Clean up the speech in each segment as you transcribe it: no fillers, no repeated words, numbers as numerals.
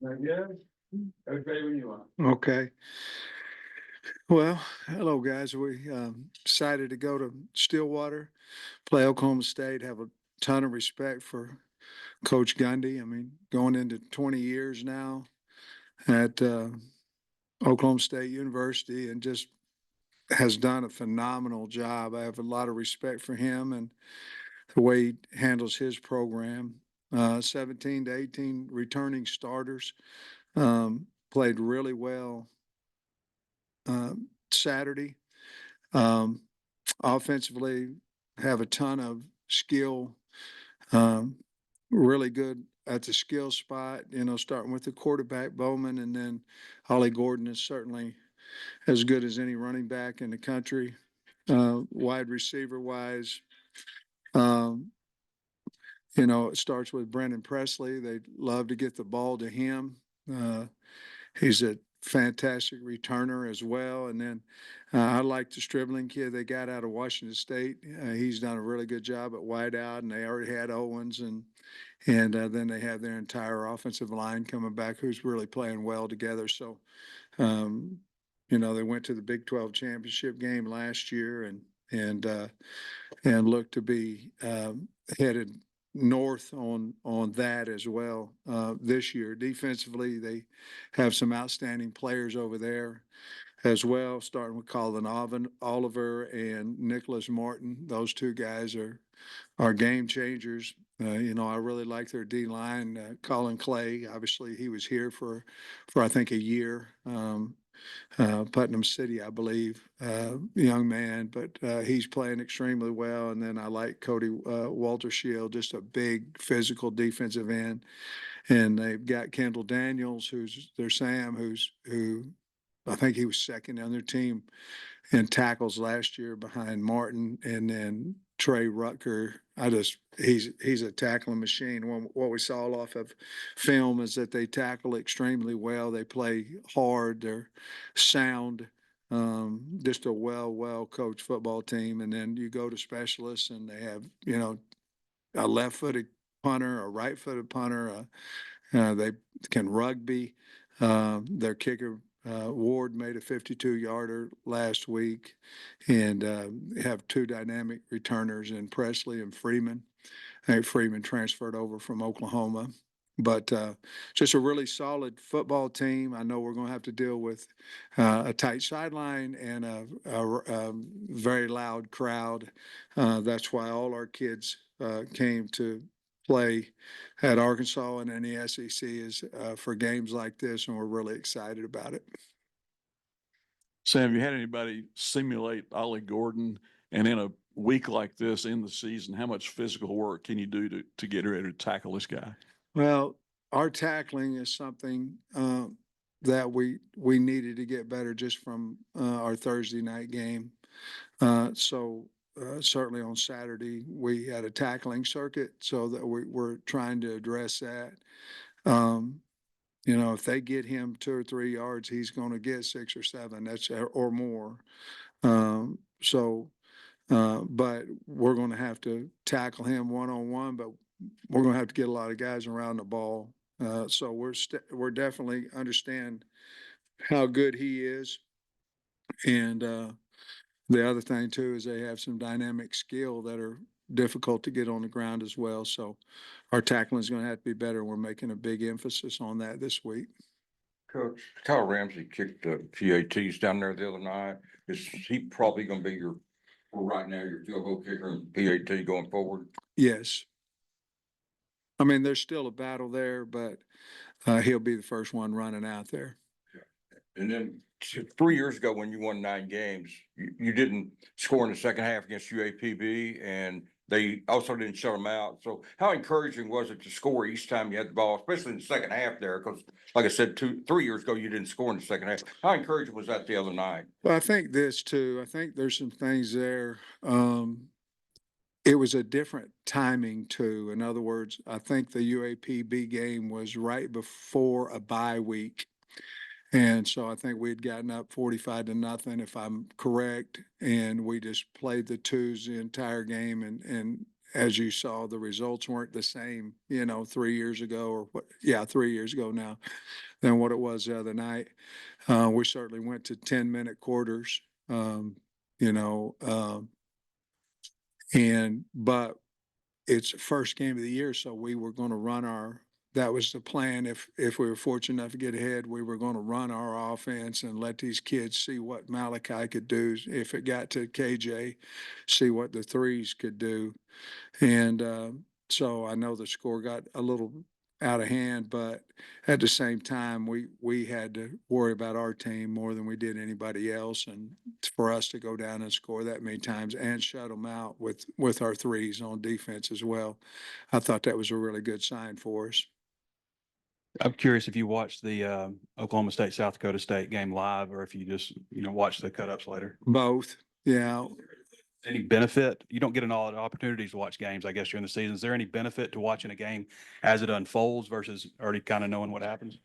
Yeah. Okay, when you are. Okay. Well, hello guys. We decided to go to Stillwater, play Oklahoma State. Have a ton of respect for Coach Gundy. I mean, going into 20 years now at Oklahoma State University, and just has done a phenomenal job. I have a lot of respect for him and the way he handles his program. 17 to 18 returning starters, played really well Saturday. Um, Offensively, have a ton of skill, um, really good at the skill spot, starting with the quarterback, Bowman, and then Ollie Gordon is certainly as good as any running back in the country. Wide receiver wise, um, it starts with Brendan Presley. They love to get the ball to him. Uh, he's a fantastic returner as well. And then I like the Stribling kid they got out of Washington State. He's done a really good job at wideout, and they already had Owens, and then they have their entire offensive line coming back, who's really playing well together. So, um, they went to the Big 12 championship game last year, and look to be headed north on that as well this year. Defensively, they have some outstanding players over there as well, starting with Colin Oliver and Nicholas Martin. Those two guys are game changers. I really like their D line. Colin Clay, obviously, he was here for I think a year. Putnam City, I believe, young man, but he's playing extremely well. And then I like Cody Walter Shield, just a big physical defensive end. And they've got Kendall Daniels, who's their Sam, who I think he was second on their team in tackles last year behind Martin, and then Trey Rutger. He's a tackling machine. What we saw off of film is that they tackle extremely well. They play hard. They're sound. Just a well coached football team. And then you go to specialists, and they have a left-footed punter, a right-footed punter. They can rugby. Their kicker Ward made a 52-yarder last week, and have two dynamic returners in Presley and Freeman. I think Freeman transferred over from Oklahoma. But just a really solid football team. I know we're going to have to deal with a tight sideline and a very loud crowd. That's why all our kids came to play at Arkansas and in the SEC is for games like this, and we're really excited about it. Sam, have you had anybody simulate Ollie Gordon? And in a week like this in the season, how much physical work can you do to get ready to tackle this guy? Well, our tackling is something that we needed to get better just from our Thursday night game. So certainly on Saturday we had a tackling circuit, so that we're trying to address that. Um, if they get him 2 or 3 yards, he's going to get 6 or 7. That's or more. But we're going to have to tackle him one on one. But we're going to have to get a lot of guys around the ball. So we're definitely understand how good he is, and the other thing too is they have some dynamic skill that are difficult to get on the ground as well. So our tackling is going to have to be better. We're making a big emphasis on that this week. Coach, Kyle Ramsey kicked the PATs down there the other night. Is he probably going to be for right now, your field goal kicker and PAT going forward? Yes. I mean, there's still a battle there, but he'll be the first one running out there. And then 3 years ago, when you won 9 games, you didn't score in the second half against UAPB, and they also didn't shut them out. So how encouraging was it to score each time you had the ball, especially in the second half there? Because like I said, 3 years ago, you didn't score in the second half. How encouraging was that the other night? Well, I think this too. I think there's some things there. It was a different timing too. In other words, I think the UAPB game was right before a bye week. And so I think we'd gotten up 45-0, if I'm correct. And we just played the twos the entire game and as you saw, the results weren't the same, 3 years ago or what, yeah, 3 years ago now than what it was the other night. We certainly went to 10-minute quarters, you know, but it's the first game of the year, so we were going to that was the plan. If we were fortunate enough to get ahead, we were going to run our offense and let these kids see what Malachi could do. If it got to KJ, see what the threes could do. And so I know the score got a little out of hand, but at the same time, we had to worry about our team more than we did anybody else. And for us to go down and score that many times and shut them out with our threes on defense as well, I thought that was a really good sign for us. I'm curious if you watched the Oklahoma State, South Dakota State game live, or if you just, watched the cut-ups later. Both, yeah. Any benefit? You don't get an lot of opportunities to watch games, I guess, during the season. Is there any benefit to watching a game as it unfolds versus already kind of knowing what happens?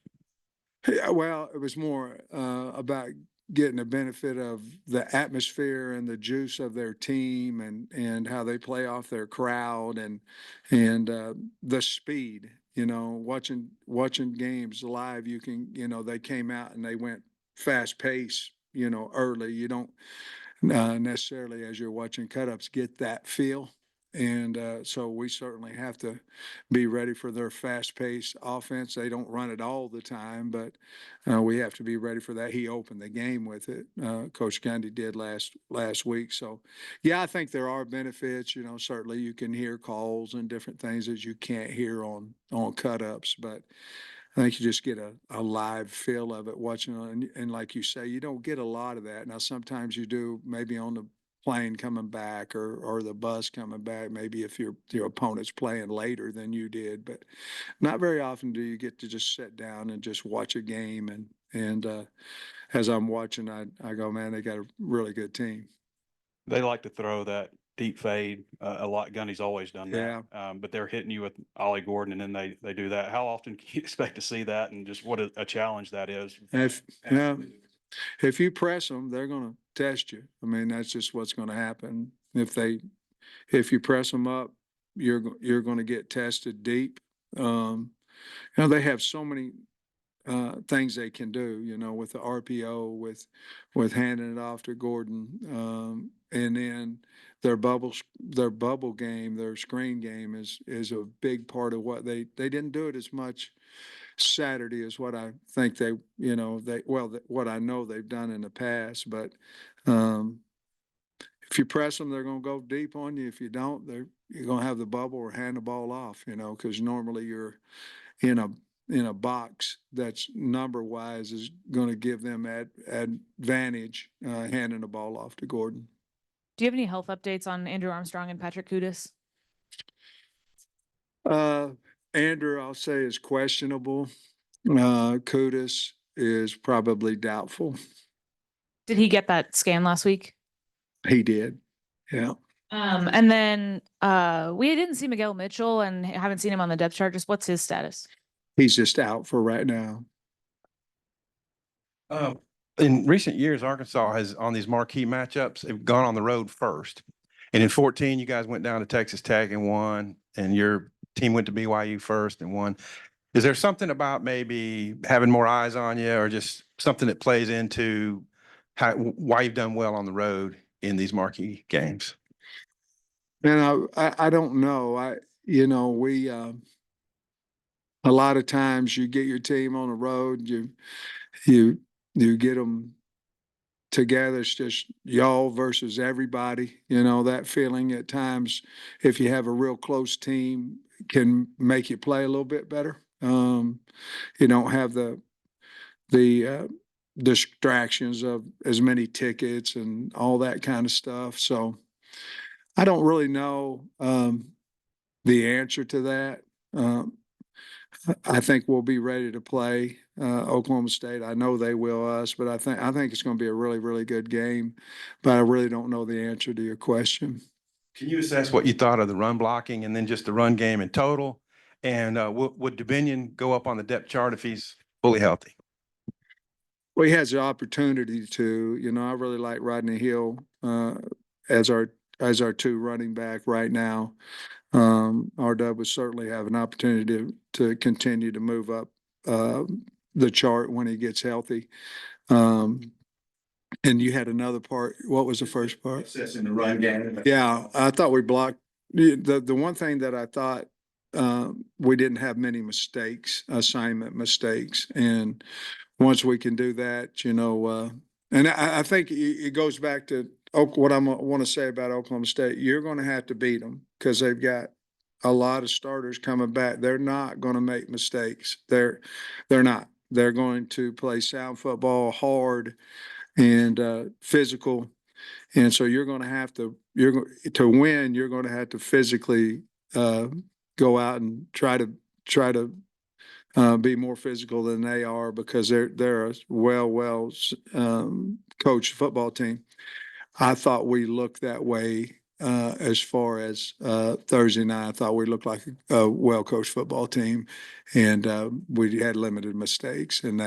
Yeah, well, it was more about getting the benefit of the atmosphere and the juice of their team and how they play off their crowd and the speed. Watching games live, you can, they came out and they went fast pace, early. You don't necessarily, as you're watching cut-ups, get that feel. And so we certainly have to be ready for their fast-paced offense. They don't run it all the time, but we have to be ready for that. He opened the game with it. Coach Gundy did last week. So, yeah, I think there are benefits. Certainly you can hear calls and different things that you can't hear on cut-ups, but I think you just get a live feel of it watching it. And like you say, you don't get a lot of that. Now, sometimes you do, maybe on the plane coming back or the bus coming back, maybe if your opponent's playing later than you did, but not very often do you get to just sit down and just watch a game. And as I'm watching, I go, man, they got a really good team. They like to throw that deep fade a lot. Gundy's always done that. Yeah. But they're hitting you with Ollie Gordon, and then they do that. How often can you expect to see that, and just what a challenge that is? If you press them, they're going to test you. I mean, that's just what's going to happen. If you press them up, you're going to get tested deep. They have so many things they can do, with the RPO, with handing it off to Gordon, and then their bubble game, their screen game is a big part of what they didn't do it as much Saturday is what I think what I know they've done in the past. But if you press them, they're going to go deep on you. If you don't, you're going to have the bubble or hand the ball off, because normally you're in a box that's number wise is going to give them advantage handing the ball off to Gordon. Do you have any health updates on Andrew Armstrong and Patrick Kudus? Andrew, I'll say, is questionable. Kudus is probably doubtful. Did he get that scan last week? He did. Yeah. And then we didn't see Miguel Mitchell and haven't seen him on the depth chart. Just what's his status? He's just out for right now. In recent years, Arkansas has, on these marquee matchups, have gone on the road first. And in 2014, you guys went down to Texas Tech and won, and your team went to BYU first and won. Is there something about maybe having more eyes on you, or just something that plays into why you've done well on the road in these marquee games? Man, I don't know. We a lot of times you get your team on the road, you get them together. It's just y'all versus everybody. That feeling at times, if you have a real close team, can make you play a little bit better. You don't have the distractions of as many tickets and all that kind of stuff. So I don't really know the answer to that. I think we'll be ready to play Oklahoma State. I know they will us, but I think it's going to be a really, really good game. But I really don't know the answer to your question. Can you assess what you thought of the run blocking and then just the run game in total? And would Dominion go up on the depth chart if he's fully healthy? Well, he has the opportunity to. I really like Rodney Hill as our two running back right now. RW would certainly have an opportunity to continue to move up the chart when he gets healthy. And you had another part. What was the first part? Assessing the run game. Yeah, I thought we blocked, the one thing that I thought, we didn't have many mistakes, assignment mistakes. And once we can do that, and I think it goes back to what I want to say about Oklahoma State. You're going to have to beat them because they've got a lot of starters coming back. They're not going to make mistakes. They're not. They're going to play sound football, hard and physical. And so you're going to have to, to win, you're going to have to physically go out and try to be more physical than they are because they're a well coached football team. I thought we looked that way as far as Thursday night. I thought we looked like a well-coached football team, and we had limited mistakes, and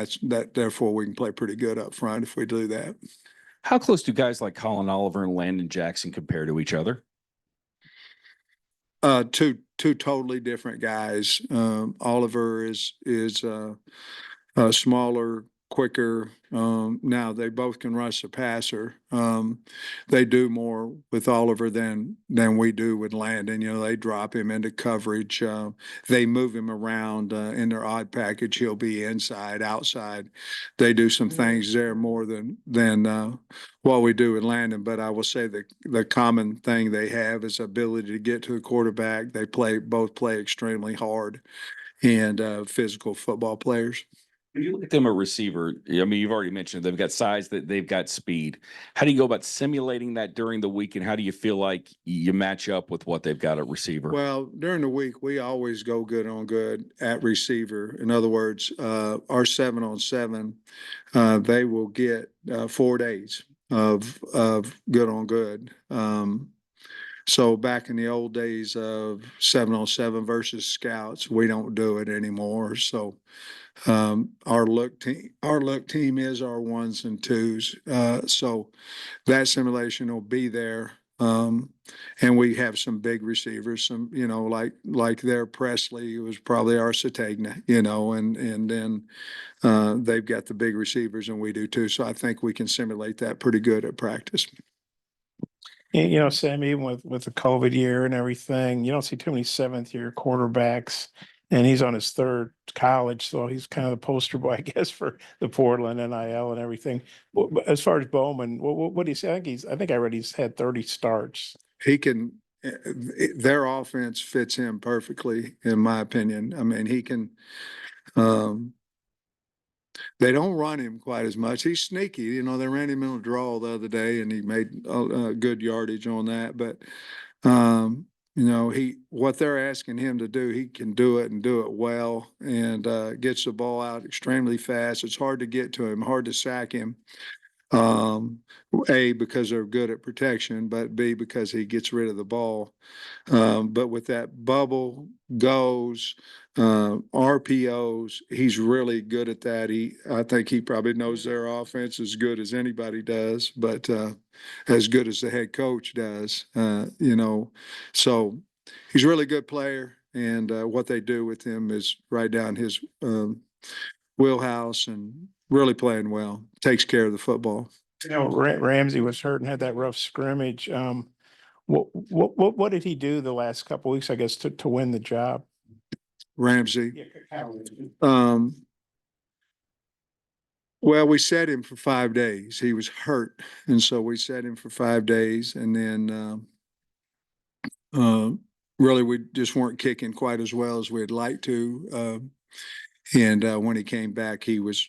therefore we can play pretty good up front if we do that. How close do guys like Colin Oliver and Landon Jackson compare to each other? Two totally different guys. Oliver is smaller, quicker. Now they both can rush the passer. They do more with Oliver than we do with Landon. They drop him into coverage. They move him around in their odd package. He'll be inside, outside. They do some things there more than what we do with Landon. But I will say the common thing they have is ability to get to the quarterback. They both play extremely hard and physical football players. When you look at them a receiver, I mean, you've already mentioned they've got size, that they've got speed. How do you go about simulating that during the week, and how do you feel like you match up with what they've got at receiver? Well, during the week, we always go good on good at receiver. In other words, our 7-on-7, they will get 4 days of good on good. So back in the old days of 7-on-7 versus scouts, we don't do it anymore. So our look team is our 1s and 2s. So that simulation will be there. And we have some big receivers, some, like their Presley was probably our Sategna, and then they've got the big receivers and we do too. So I think we can simulate that pretty good at practice. Sam, even with the COVID year and everything, you don't see too many 7th-year quarterbacks, and he's on his 3rd college, so he's kind of the poster boy, I guess, for the Portland NIL and everything. But as far as Bowman, what do you say? I think I read he's had 30 starts. He can. Their offense fits him perfectly, in my opinion. I mean, he can. They don't run him quite as much. He's sneaky. They ran him in a draw the other day and he made good yardage on that. But, what they're asking him to do, he can do it and do it well, and gets the ball out extremely fast. It's hard to get to him, hard to sack him. A, because they're good at protection, but B, because he gets rid of the ball. But with that bubble, goes, RPOs, he's really good at that. I think he probably knows their offense as good as anybody does, but as good as the head coach does, so he's a really good player, and what they do with him is right down his wheelhouse, and really playing well, takes care of the football. Ramsey was hurt and had that rough scrimmage. What did he do the last couple of weeks, I guess, to win the job? Ramsey. Well, we set him for 5 days. He was hurt, and so we set him for 5 days, and then really we just weren't kicking quite as well as we'd like to. And when he came back, he was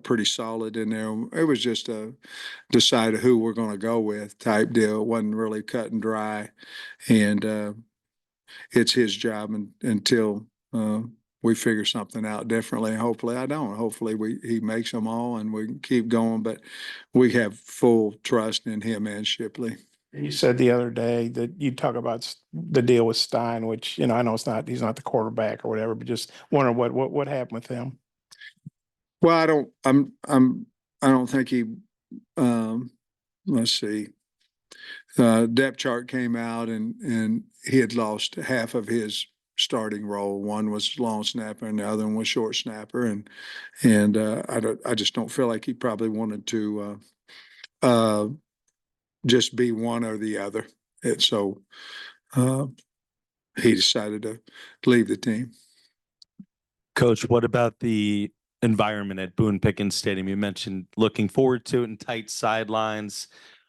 pretty solid in there. It was just a decide who we're going to go with type deal. It wasn't really cut and dry, and it's his job until we figure something out differently. Hopefully, I don't. Hopefully, he makes them all, and we can keep going. But we have full trust in him and Shipley. You said the other day that you talk about the deal with Stein, which, I know he's not the quarterback or whatever, but just wondering what happened with him. Well, I don't think he, let's see. depth chart came out and he had lost half of his starting role. One was long snapper and the other one was short snapper. And I just don't feel like he probably wanted to, just be one or the other. And so, he decided to leave the team. Coach, what about the environment at Boone Pickens Stadium? You mentioned looking forward to it and tight sidelines.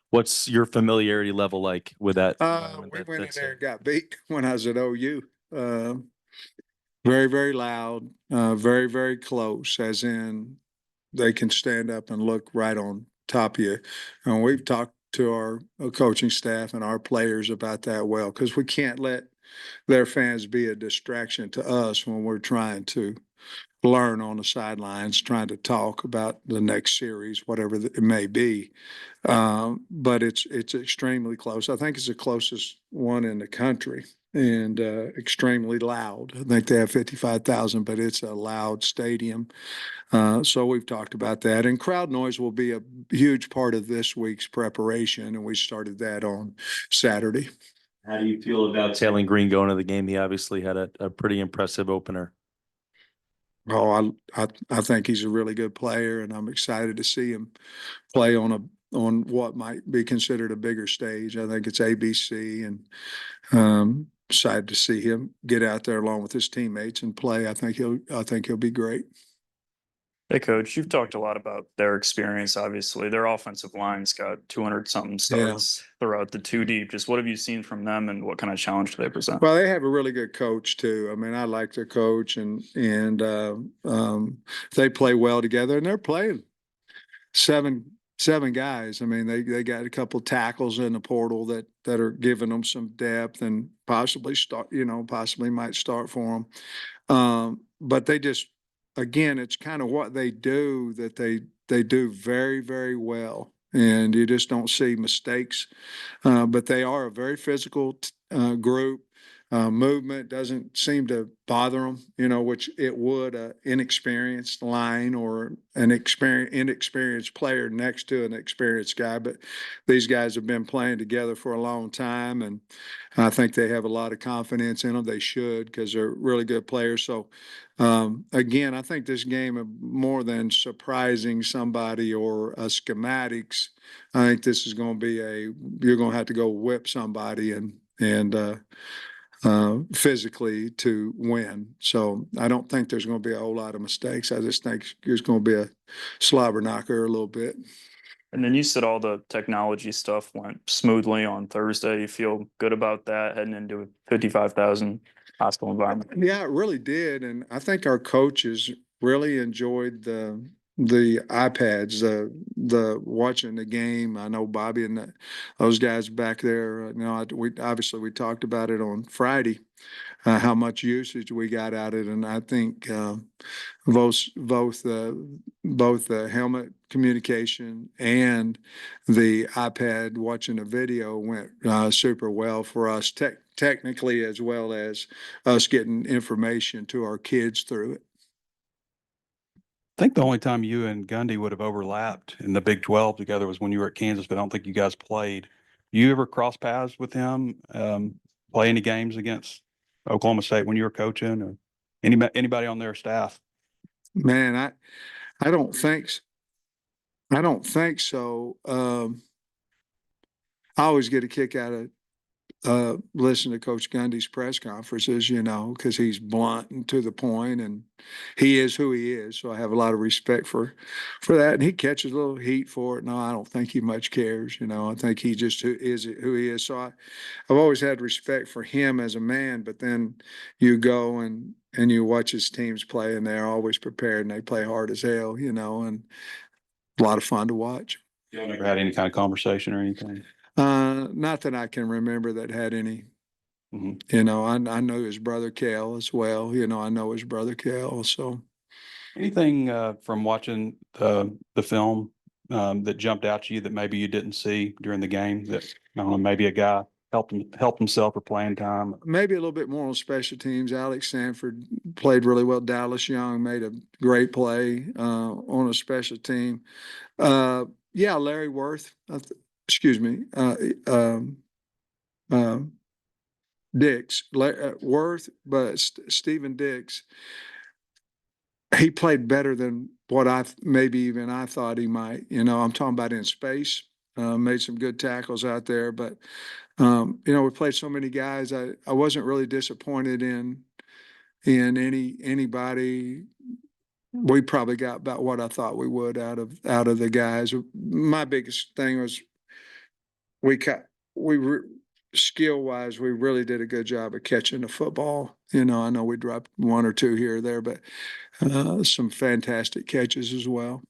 What's your familiarity level like with that? environment We that- went in that's there a- and got beat when I was at OU. Very, very loud, very, very close, as in they can stand up and look right on top of you. And we've talked to our coaching staff and our players about that well, because we can't let their fans be a distraction to us when we're trying to learn on the sidelines, trying to talk about the next series, whatever it may be. But it's extremely close. I think it's the closest one in the country and extremely loud. I think they have 55,000, but it's a loud stadium. So we've talked about that. And crowd noise will be a huge part of this week's preparation. And we started that on Saturday. How do you feel about Taylor Green going to the game? He obviously had a pretty impressive opener. Oh, I think he's a really good player, and I'm excited to see him play on what might be considered a bigger stage. I think it's ABC, and excited to see him get out there along with his teammates and play. I think he'll be great. Hey, coach, you've talked a lot about their experience. Obviously, their offensive line's got 200 something starts throughout the two deep. Just what have you seen from them, and what kind of challenge do they present? Well, they have a really good coach too. I mean, I like their coach, and they play well together, and they're playing seven guys. I mean, they got a couple tackles in the portal that are giving them some depth and possibly might start for them. But they just, again, it's kind of what they do that they do very, very well, and you just don't see mistakes. But they are a very physical group. Movement doesn't seem to bother them, which it would a inexperienced line or an inexperienced player next to an experienced guy. But these guys have been playing together for a long time, and I think they have a lot of confidence in them. They should, because they're really good players. So, again, I think this game, more than surprising somebody or schematics, I think this is going to be you're going to have to go whip somebody and physically to win. So I don't think there's going to be a whole lot of mistakes. I just think there's going to be a slobber knocker a little bit. And then you said all the technology stuff went smoothly on Thursday. You feel good about that heading into a 55,000 hostile environment? Yeah, it really did. And I think our coaches really enjoyed the iPads, the watching the game. I know Bobby and those guys back there, we talked about it on Friday, how much usage we got out of it. And I think both the helmet communication and the iPad watching the video went super well for us technically, as well as us getting information to our kids through it. I think the only time you and Gundy would have overlapped in the Big 12 together was when you were at Kansas, but I don't think you guys played. You ever cross paths with him, play any games against Oklahoma State when you were coaching, or anybody on their staff? Man, I don't think so. I always get a kick out of listen to Coach Gundy's press conferences, because he's blunt and to the point, and he is who he is. So I have a lot of respect for that. And he catches a little heat for it. No, I don't think he much cares. I think he just who he is. So I've always had respect for him as a man. But then you go and you watch his teams play, and they're always prepared, and they play hard as hell, and a lot of fun to watch. You never had any kind of conversation or anything? Not that I can remember that had any. Mm-hmm. I know his brother Cal as well. I know his brother Cal. So Anything from watching the film that jumped out to you that maybe you didn't see during the game, that maybe a guy helped himself or playing time? maybe a little bit more on special teams. Alex Sanford played really well. Dallas Young made a great play on a special team. Yeah, Larry Worth. excuse me, um, Dix, Worth, but Stephen Dix, he played better than what maybe even I thought he might. You know, I'm talking about in space. Made some good tackles out there, but you know, we played so many guys. I wasn't really disappointed in anybody. We probably got about what I thought we would out of the guys. My biggest thing was we cut we skill wise we really did a good job of catching the football. You know, I know we dropped one or two here or there, but some fantastic catches as well.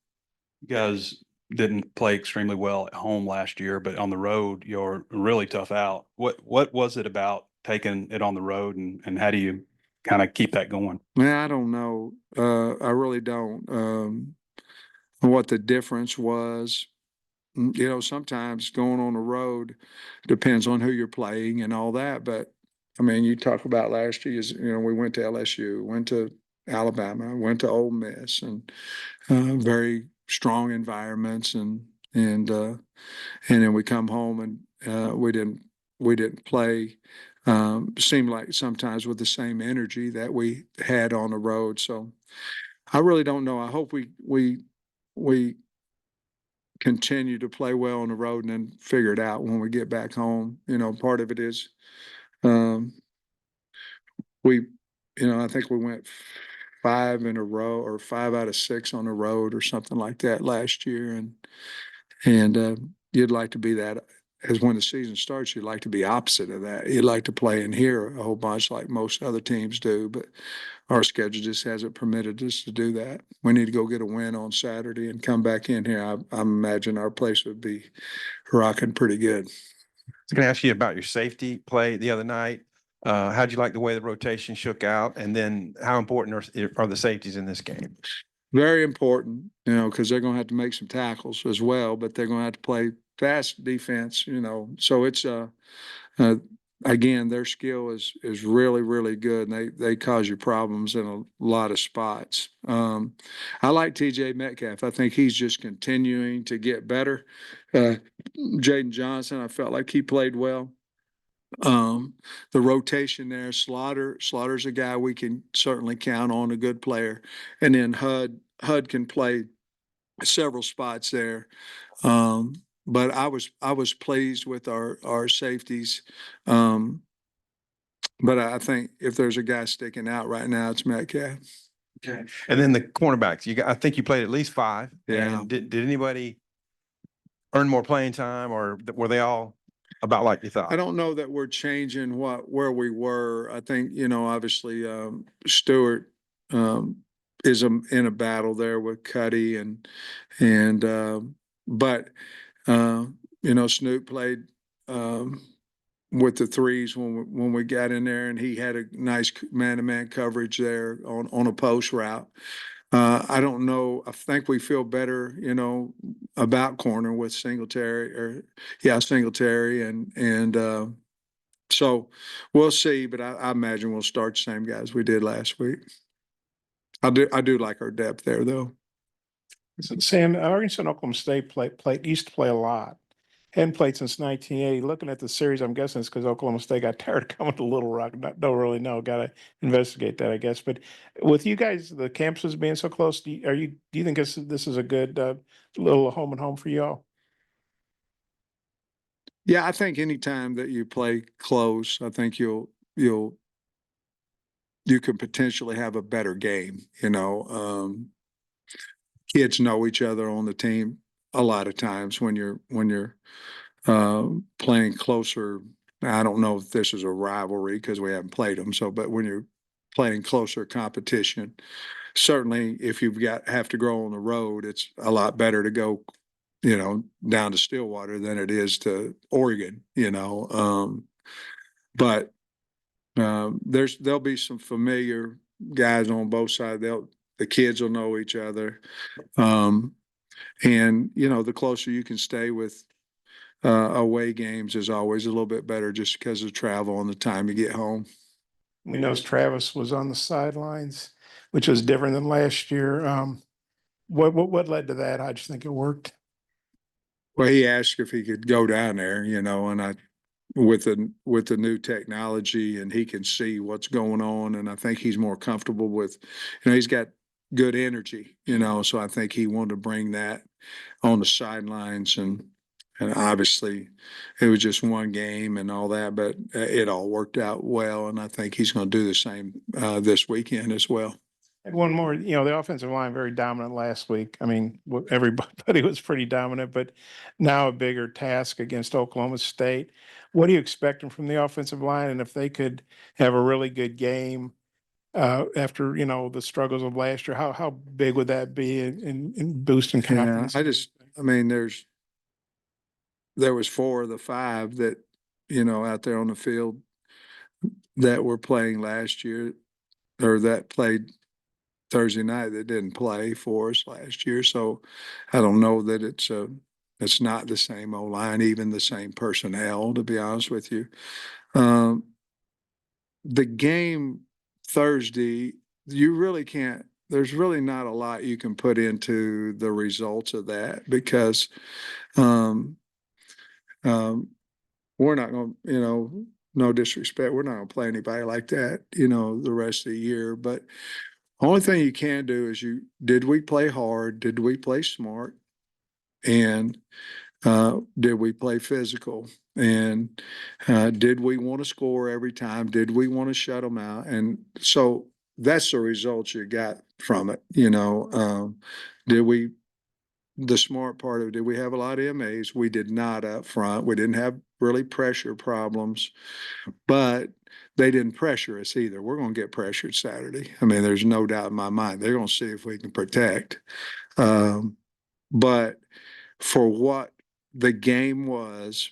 You guys didn't play extremely well at home last year, but on the road, you're really tough out. What was it about taking it on the road, and how do you kind of keep that going? Man, I don't know. I really don't. What the difference was. You know, sometimes going on the road depends on who you're playing and all that. But I mean, you talk about last year, you know, we went to LSU, went to Alabama, went to Ole Miss, and very strong environments, and then we come home and we didn't play. Seemed like sometimes with the same energy that we had on the road. So I really don't know. I hope we continue to play well on the road and then figure it out when we get back home. You know, part of it is um, we, you know, I think we went 5 in a row or 5 out of 6 on the road or something like that last year, and you'd like to be that. As when the season starts, you'd like to be opposite of that. You'd like to play in here a whole bunch like most other teams do, but our schedule just hasn't permitted us to do that. We need to go get a win on Saturday and come back in here. I imagine our place would be rocking pretty good. I was going to ask you about your safety play the other night. How'd you like the way the rotation shook out? And then how important are the safeties in this game? Very important, you know, because they're going to have to make some tackles as well, but they're going to have to play fast defense, you know. So it's uh again, their skill is really, really good, and they cause you problems in a lot of spots. I like TJ Metcalf. I think he's just continuing to get better. Jaden Johnson, I felt like he played well. The rotation there, Slaughter's a guy we can certainly count on, a good player. And then HUD can play several spots there. But I was pleased with our safeties. But I think if there's a guy sticking out right now, it's Metcalf. Okay. And then the cornerbacks, I think you played at least 5. Yeah. And did anybody earn more playing time, or were they all about like you thought? I don't know that we're changing where we were. I think, you know, obviously Stewart is in a battle there with Cuddy and but you know, Snoop played with the threes when we got in there, and he had a nice man-to-man coverage there on a post route. I don't know. I think we feel better, you know, about corner with Singletary and so we'll see. But I imagine we'll start the same guys we did last week. I do like our depth there though. Sam, Arkansas and Oklahoma State used to play a lot. Hadn't played since 1980. Looking at the series, I'm guessing it's because Oklahoma State got tired of coming to Little Rock. Don't really know. Got to investigate that, I guess. But with you guys, the campuses being so close, do you think this is a good little home and home for y'all? Yeah, I think anytime that you play close, I think you can potentially have a better game. You know, kids know each other on the team a lot of times when you're playing closer. I don't know if this is a rivalry because we haven't played them. So, but when you're playing closer competition, certainly if have to grow on the road, it's a lot better to go, you know, down to Stillwater than it is to Oregon, you know. But there'll be some familiar guys on both sides. The kids will know each other. And you know, the closer you can stay with away games is always a little bit better just because of travel and the time you get home. We know Travis was on the sidelines, which was different than last year. What led to that? I just think it worked. Well, he asked if he could go down there, and I, with the new technology, and he can see what's going on, and I think he's more comfortable with, he's got good energy, so I think he wanted to bring that on the sidelines, and obviously it was just one game and all that, but it all worked out well, and I think he's going to do the same this weekend as well. And one more, the offensive line very dominant last week. I mean, everybody was pretty dominant, but now a bigger task against Oklahoma State. What are you expecting from the offensive line? And if they could have a really good game after, the struggles of last year, how big would that be in boosting confidence? I mean, there was 4 of the 5 that, out there on the field that were playing last year, or that played Thursday night, that didn't play for us last year. So I don't know that it's not the same O-line, even the same personnel, to be honest with you. The game Thursday, you really can't, there's really not a lot you can put into the results of that, because we're not going to, no disrespect, we're not going to play anybody like that, the rest of the year. But only thing you can do is did we play hard? Did we play smart? And did we play physical? And did we want to score every time? Did we want to shut them out? And so that's the results you got from it. The smart part of it, did we have a lot of MAs? We did not up front. We didn't have really pressure problems, but they didn't pressure us either. We're going to get pressured Saturday. I mean, there's no doubt in my mind. They're going to see if we can protect. But for what the game was,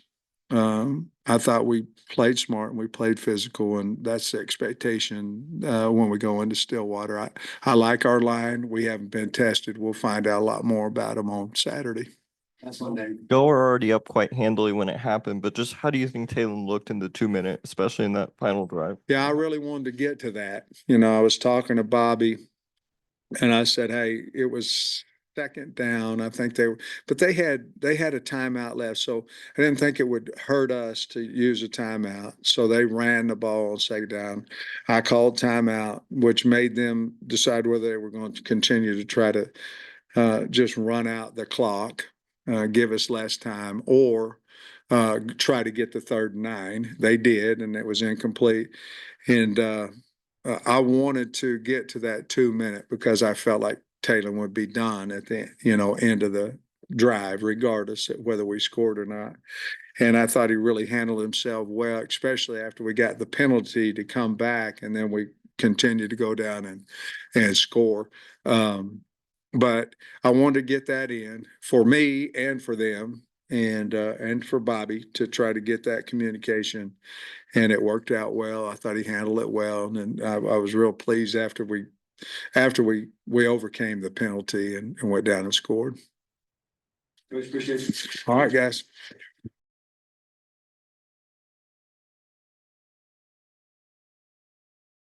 I thought we played smart and we played physical, and that's the expectation when we go into Stillwater. I like our line. We haven't been tested. We'll find out a lot more about them on Saturday. Y'all were already up quite handily when it happened, but just how do you think Taylor looked in the 2 minute, especially in that final drive? Yeah, I really wanted to get to that. I was talking to Bobby, and I said, hey, it was second down. I think but they had a timeout left. So I didn't think it would hurt us to use a timeout. So they ran the ball on second down. I called timeout, which made them decide whether they were going to continue to try to just run out the clock, give us less time, or try to get the 3rd and 9. They did, and it was incomplete. And I wanted to get to that 2 minute because I felt like Taylor would be done at the end of the drive, regardless of whether we scored or not. And I thought he really handled himself well, especially after we got the penalty to come back, and then we continued to go down and score. But I wanted to get that in for me and for them, and for Bobby, to try to get that communication, and it worked out well. I thought he handled it well, and I was real pleased after we overcame the penalty and went down and scored. Appreciate you. All right, guys.